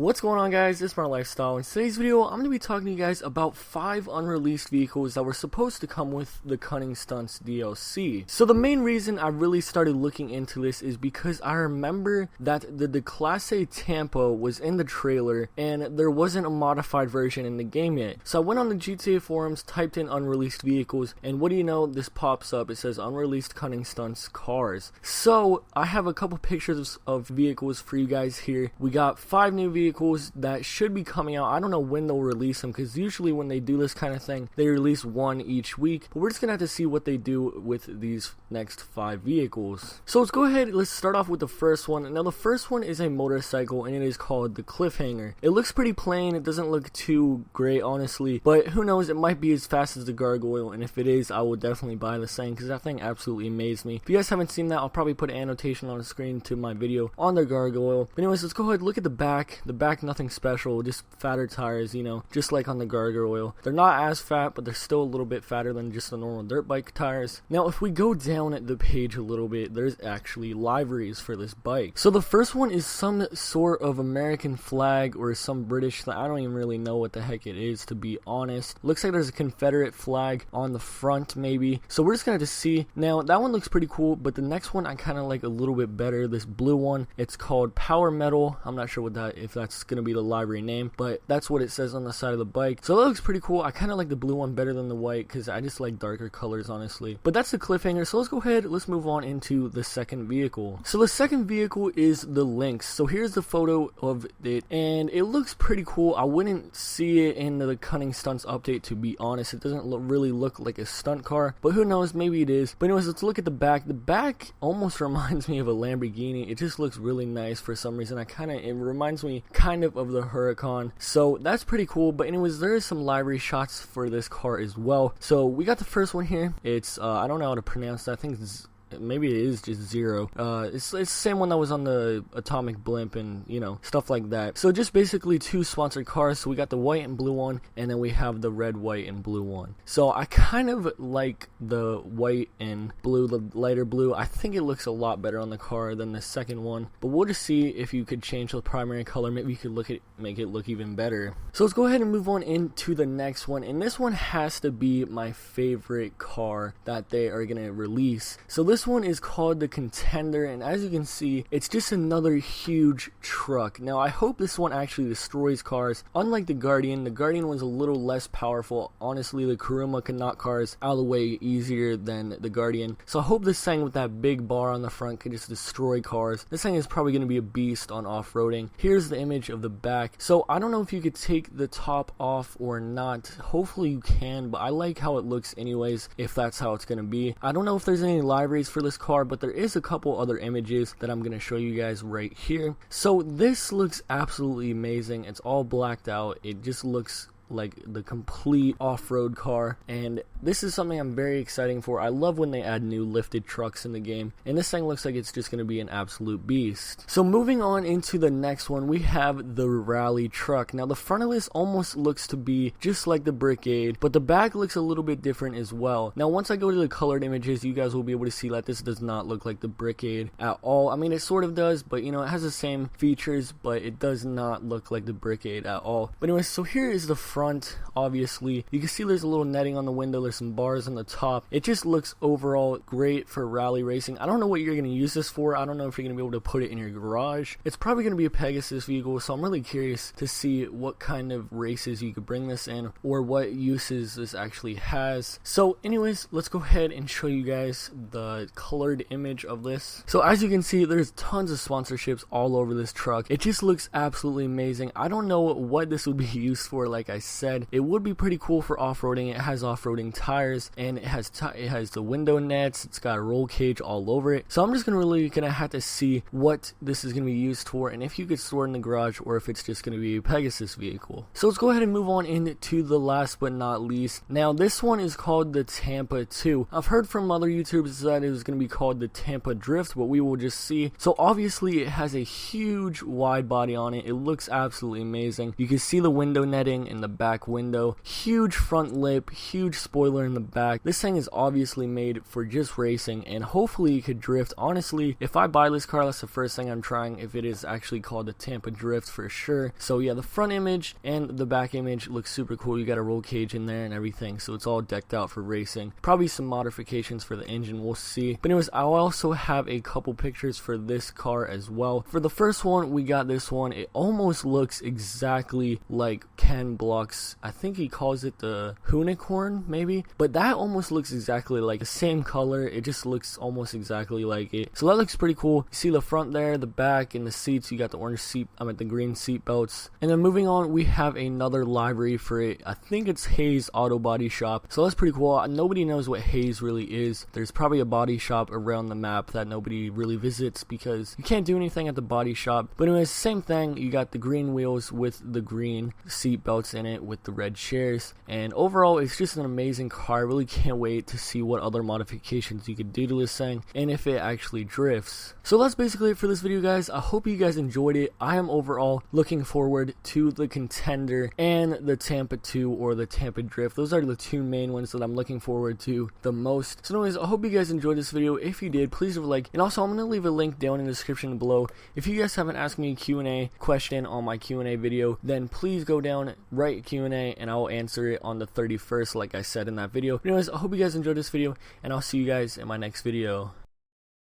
What's going on, guys? It's my lifestyle. In today's video, I'm going to be talking to you guys about 5 unreleased vehicles that were supposed to come with the Cunning Stunts DLC. So the main reason I really started looking into this is because I remember that the Class A Tampa was in the trailer and there wasn't a modified version in the game yet. So I went on the GTA forums, typed in unreleased vehicles, and what do you know, this pops up. It says unreleased Cunning Stunts cars. So I have a couple pictures of vehicles for you guys here. We got 5 new vehicles that should be coming out. I don't know when they'll release them, because usually when they do this kind of thing, they release one each week, but we're just gonna have to see what they do with these next 5 vehicles. So let's go ahead, let's start off with the first one. Now the first one is a motorcycle and it is called the Cliffhanger. It looks pretty plain, it doesn't look too great honestly, but who knows, it might be as fast as the Gargoyle, and if it is, I will definitely buy the same because that thing absolutely amazed me. If you guys haven't seen that, I'll probably put an annotation on the screen to my video on the Gargoyle. But anyways, let's go ahead and look at the back. The back, nothing special, just fatter tires, you know, just like on the Gargoyle. They're not as fat, but they're still a little bit fatter than just the normal dirt bike tires. Now if we go down at the page a little bit, there's actually liveries for this bike. So the first one is some sort of American flag or some British flag. I don't even really know what the heck it is, to be honest. Looks like there's a Confederate flag on the front maybe, so we're just gonna have to see. Now that one looks pretty cool, but the next one I kind of like a little bit better. This blue one, it's called Power Metal. I'm not sure what that, if that's gonna be the library name, but that's what it says on the side of the bike. So that looks pretty cool. I kind of like the blue one better than the white because I just like darker colors honestly. But that's the Cliffhanger. So let's go ahead, let's move on into the second vehicle. So the second vehicle is the Lynx. So here's the photo of it and it looks pretty cool. I wouldn't see it in the Cunning Stunts update, to be honest. It doesn't really look like a stunt car, but who knows, maybe it is. But anyways, let's look at the back. The back almost reminds me of a Lamborghini. It just looks really nice for some reason. It reminds me kind of the Huracan, so that's pretty cool. But anyways, there is some library shots for this car as well. So we got the first one here. It's I don't know how to pronounce that. I think it's, maybe it is just Zero. It's the same one that was on the Atomic Blimp and, you know, stuff like that. So just basically 2 sponsored cars. So we got the white and blue one, and then we have the red, white, and blue one. So I kind of like the white and blue, the lighter blue. I think it looks a lot better on the car than the second one, but we'll just see if you could change the primary color. Maybe you could make it look even better. So let's go ahead and move on into the next one, and this one has to be my favorite car that they are gonna release. So this one is called the Contender, and as you can see, it's just another huge truck. Now I hope this one actually destroys cars. Unlike the Guardian was a little less powerful. Honestly, the Kuruma can knock cars out of the way easier than the Guardian. So I hope this thing with that big bar on the front can just destroy cars. This thing is probably going to be a beast on off-roading. Here's the image of the back. So I don't know if you could take the top off or not. Hopefully you can, but I like how it looks anyways, if that's how it's going to be. I don't know if there's any libraries for this car, but there is a couple other images that I'm going to show you guys right here. So this looks absolutely amazing. It's all blacked out. It just looks like the complete off-road car, and this is something I'm very excited for. I love when they add new lifted trucks in the game, and this thing looks like it's just going to be an absolute beast. So moving on into the next one, we have the Rally truck. Now the front of this almost looks to be just like the Brigade, but the back looks a little bit different as well. Now once I go to the colored images, you guys will be able to see that this does not look like the Brigade at all. I mean, it sort of does, but you know, it has the same features, but it does not look like the Brigade at all. But anyways, so here is the front. Obviously you can see there's a little netting on the window, there's some bars on the top. It just looks overall great for rally racing. I don't know what you're going to use this for. I don't know if you're going to be able to put it in your garage. It's probably going to be a Pegasus vehicle, so I'm really curious to see what kind of races you could bring this in, or what uses this actually has. So anyways, let's go ahead and show you guys the colored image of this. So as you can see, there's tons of sponsorships all over this truck. It just looks absolutely amazing. I don't know what this would be used for. Like I said, it would be pretty cool for off-roading. It has off-roading tires, and it has the window nets. It's got a roll cage all over it. So I'm just really gonna have to see what this is gonna be used for, and if you could store it in the garage, or if it's just gonna be a Pegasus vehicle. So let's go ahead and move on into the last but not least. Now this one is called the Tampa 2. I've heard from other YouTubers that it was gonna be called the Tampa Drift, but we will just see. So obviously it has a huge wide body on it. It looks absolutely amazing. You can see the window netting in the back window, huge front lip, huge spoiler spoiler in the back. This thing is obviously made for just racing, and hopefully it could drift. Honestly, if I buy this car, that's the first thing I'm trying, if it is actually called the Tampa Drift for sure. So yeah, the front image and the back image looks super cool. You got a roll cage in there and everything, so it's all decked out for racing. Probably some modifications for the engine, we'll see. But anyways, I'll also have a couple pictures for this car as well. For the first one, we got this one. It almost looks exactly like Ken Block's, I think he calls it the unicorn maybe, but that almost looks exactly like the same color. It just looks almost exactly like it, so that looks pretty cool. You see the front there, the back, and the seats. You got the orange seat, the green seat belts. And then moving on, we have another livery for it. I think it's Hayes Auto Body Shop, so that's pretty cool. Nobody knows what Hayes really is. There's probably a body shop around the map that nobody really visits because you can't do anything at the body shop. But anyways, same thing. You got the green wheels with the green seat belts in it with the red chairs, and overall it's just an amazing car. I really can't wait to see what other modifications you could do to this thing and if it actually drifts. So that's basically it for this video, guys. I hope you guys enjoyed it. I am overall looking forward to the Contender and the Tampa 2 or the Tampa Drift. Those are the two main ones that I'm looking forward to the most. So anyways, I hope you guys enjoyed this video. If you did, please leave a like, and also I'm going to leave a link down in the description below. If you guys haven't asked me a Q&A question on my Q&A video, then please go down, write Q&A, and I'll answer it on the 31st like I said in that video. But anyways, I hope you guys enjoyed this video, and I'll see you guys in my next video.